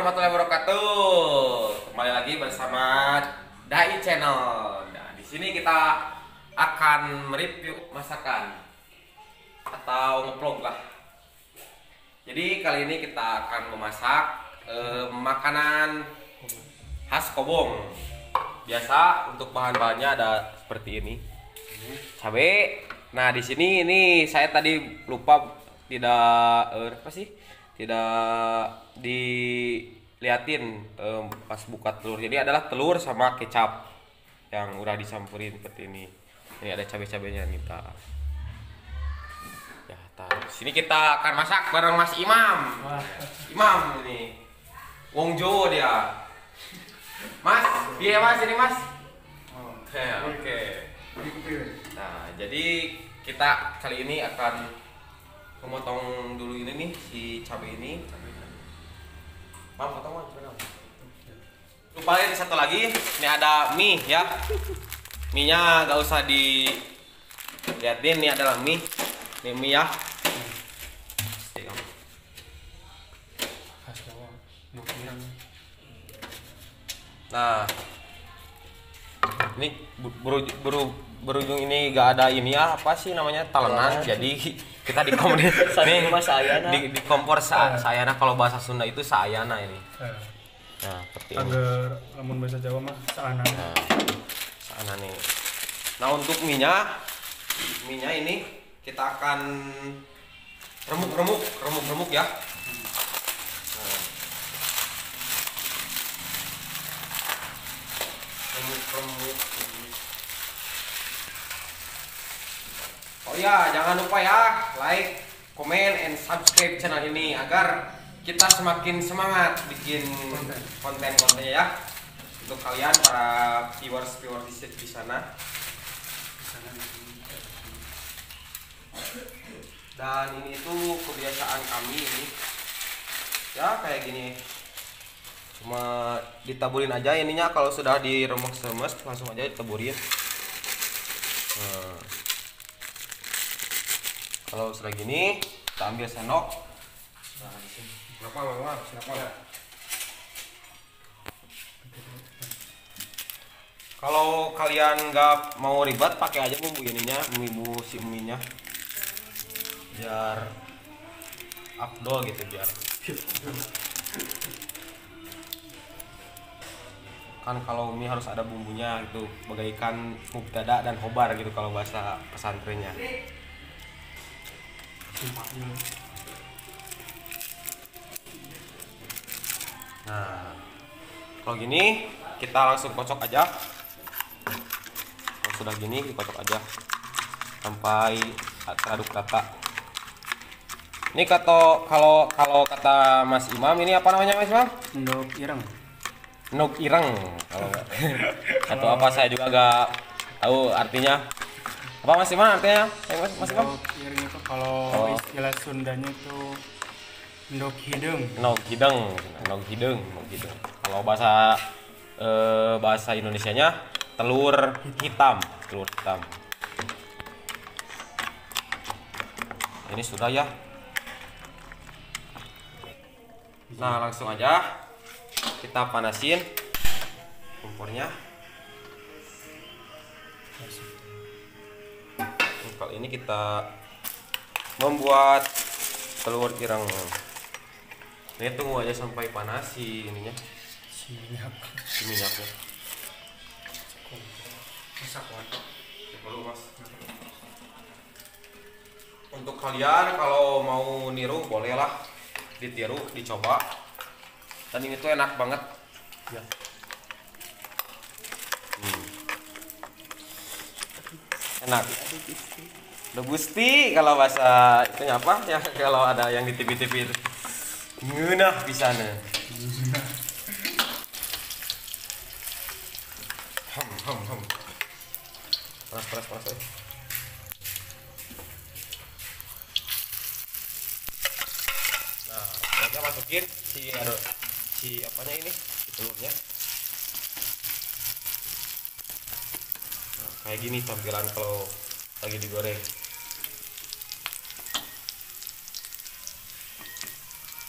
warahmatullahi wabarakatuh. Kembali lagi bersama Dai Channel. Nah, di sini kita akan mereview masakan atau nge-vlog lah. Jadi kali ini kita akan memasak makanan khas Kobong. Biasa untuk bahan-bahannya ada seperti ini. Cabai. Nah, di sini ini saya tadi lupa tidak diliatin pas buka telur. Jadi adalah telur sama kecap yang udah disampurin seperti ini. Ini ada cabai-cabainya nih, ya, sini kita akan masak bareng Mas Imam. Imam ini wong Jawa dia. Mas, biar Mas ini Mas. Oke. Nah, jadi kita kali ini akan memotong dulu ini nih si cabai ini. Potong aja. Lupain satu lagi, ini ada mie ya. Mie-nya gak usah dilihatin, ini adalah mie. Ini mie ya. Nah, ini berujung ini gak ada ini ya, apa sih namanya, talengan. Jadi kita di kompor di kompor sayana, kalau bahasa Sunda itu sayana ini. Nah, seperti ini. Agar lamun bahasa Jawa mah saana. Nah, saana nih. Nah, untuk minyak ini kita akan remuk ya. Nah. Remuk. Oh ya, jangan lupa ya, like, comment, and subscribe channel ini agar kita semakin semangat bikin konten-kontennya ya. Untuk kalian para viewers di sana. Dan ini tuh kebiasaan kami ini. Ya kayak gini. Cuma ditaburin aja ininya, kalau sudah diremes-remes langsung aja ditaburin. Nah. Kalau sudah gini, kita ambil sendok. Nah, di sini. Kalau kalian nggak mau ribet, pakai aja bumbu ininya, bumbu si mie-nya. Biar afdol gitu, biar. Kan kalau mie harus ada bumbunya gitu, bagaikan mubtada dan khobar gitu kalau bahasa pesantrennya. Nah, kalau gini kita langsung kocok aja. Kalau sudah gini dikocok aja sampai teraduk rata. Ini kalau kata Mas Imam, ini apa namanya Mas Imam? Ndok ireng. Ndok ireng kalau enggak. Atau apa, saya juga enggak tahu artinya. Apa Mas Imam artinya? Mas Imam? Ndok ireng itu kalau istilah Sundanya itu ndok hidung. Kalau bahasa Indonesianya telur hitam. Ini sudah ya. Nah, langsung aja kita panasin kompornya. Kali ini kita membuat telur ireng. Ini tunggu aja sampai panas si ininya, si minyaknya. Untuk kalian kalau mau niru bolehlah ditiru, dicoba. Dan ini tuh enak banget ya. Enak. Gusti kalau bahasa itu apa ya, kalau ada yang di TV itu ngeunah pisana. Panas. Nah, kita masukin si apanya ini, si telurnya. Nah, kayak gini tampilan kalau lagi digoreng.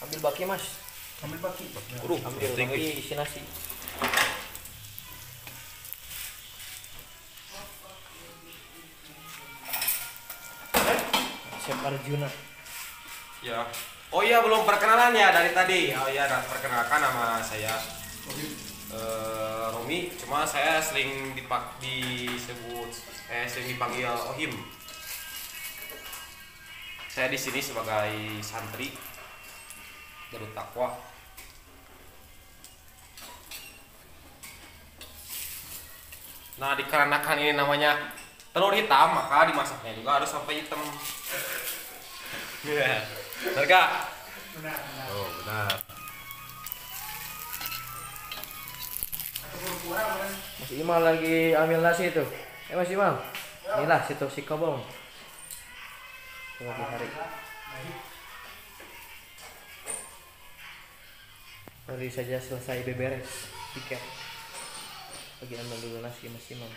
Ambil baki mas. Ambil baki. Ambil roti isi nasi. Chef Arjuna. Ya. Oh iya, belum perkenalan ya dari tadi. Oh iya, perkenalkan nama saya Romi. Cuma saya sering sering dipanggil Ohim. Saya di sini sebagai santri Darut Taqwa. Nah, dikarenakan ini namanya telur hitam, maka dimasaknya juga harus sampai hitam. Iya. Benar gak? Benar. Oh, benar. Mas Imal lagi ambil nasi itu. Mas Imal. Inilah situ si kobong. Tunggu ditarik. Baru saja selesai beberes tiket. Lagi ambil dulu nasi Mas Imal.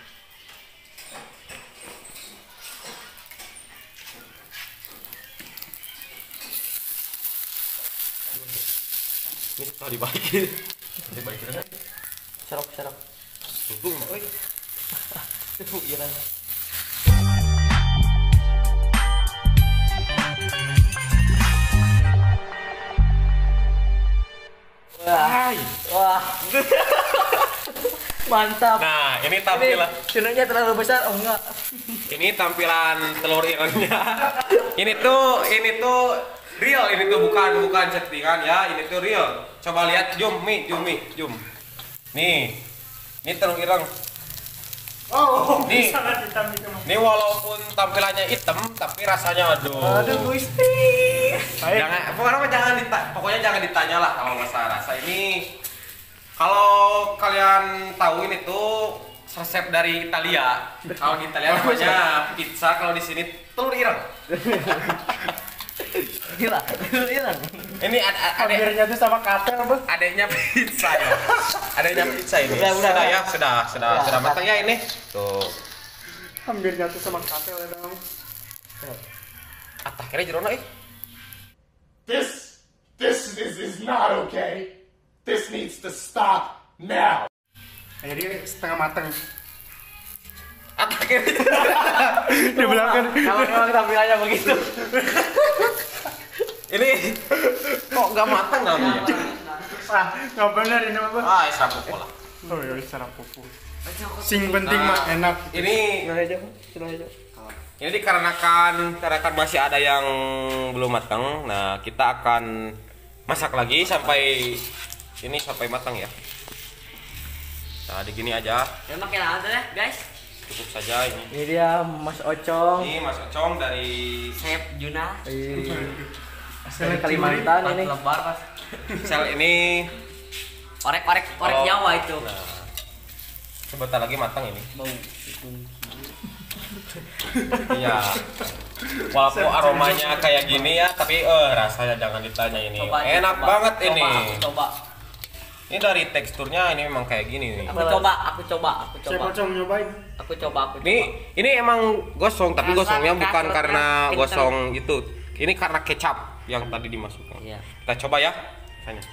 Ini telah dibalikin. Dibalikin aja. Serok. Tutung, oi. Tuh Iran. Wah. Mantap. Nah, ini tampilan. Sunutnya terlalu besar, oh enggak. Ini tampilan telur irengnya. Ini tuh real, ini tuh bukan settingan ya, ini tuh real. Coba lihat, zoom. Nih. Ini telur ireng. Oh, Nih. sangat hitam itu. Ini walaupun tampilannya hitam, tapi rasanya aduh. Gusti. Pokoknya jangan ditanya lah kalau masalah rasa ini. Kalau kalian tahu ini tuh resep dari Italia. Kalau di Italia namanya pizza, kalau di sini telur ireng. Gila, Iran. Ini Hampirnya tuh sama katel, Bang. adanya pizza ya. Adanya pizza ini. Udah. Sudah matang ya ini. Tuh. Hampirnya tuh sama katel ya, Bang. Atah kira jerona This is not okay. This needs to stop now. Jadi setengah mateng. Atah kira. Di belakang. Kalau tampilannya begitu. Ini kok nggak matang namanya? Nggak benar ini mah, Bang. Serapuk pola. Oh iya, secara pupu. Sing penting mah enak. Ini Sudah aja. Ini dikarenakan masih ada yang belum matang. Nah, kita akan masak lagi sampai matang ya. Nah, di gini aja. Ya makin ada deh, guys. Cukup saja ini. Ini dia Mas Ocong. Ini Mas Ocong dari Chef Juna. Asal Kalimantan ini. Lebar pas. sel ini. Orek Kalau- Jawa itu. Nah, sebentar lagi matang ini. Bau itu. Iya. Walaupun aromanya kayak gini ya, tapi rasanya jangan ditanya ini. Enak banget ini. Coba. Ini dari teksturnya ini memang kayak gini nih. Aku coba. Saya pocong nyobain. Aku coba. Ini emang gosong, tapi Rasa gosongnya bukan kasutnya karena kenceng. gosong itu. Ini karena kecap yang tadi dimasukkan. Iya. Kita coba ya. Rasanya.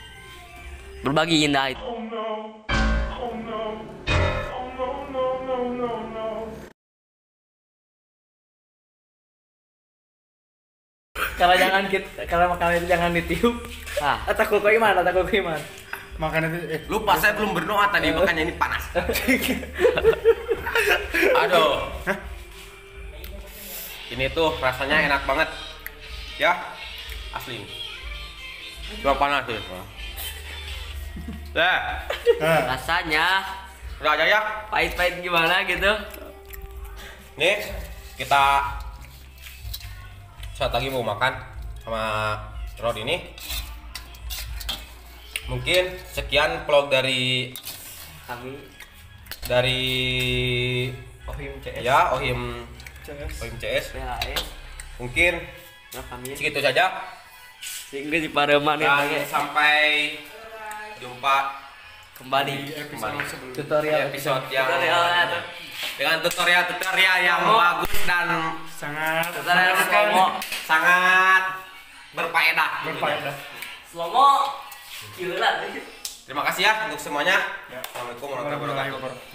Berbagi indah itu. Oh no. Oh no. Oh no, no, no, no, no. Kalau makanan itu jangan ditiup. Takut kok iman. Makan itu Lupa saya belum berdoa tadi, makanya ini panas. Aduh. Ini tuh rasanya enak banget. Ya. Asli. Cuma panas tuh. Nah, Rasanya udah aja ya. pahit-pahit gimana gitu. Nih, kita saat lagi mau makan sama Rod ini. Mungkin sekian vlog dari Kami Ohim CS. ya Ohim CS. PHS. Mungkin Kami segitu saja sehingga di Pareman dan sampai jumpa kembali. Tutorial episode yang Tutorial. dengan tutorial yang bagus dan sangat Tutorial slow-mo. sangat berfaedah. berfaedah. Slow-mo. Gila. Terima kasih ya untuk semuanya. Ya. Assalamualaikum warahmatullahi wabarakatuh.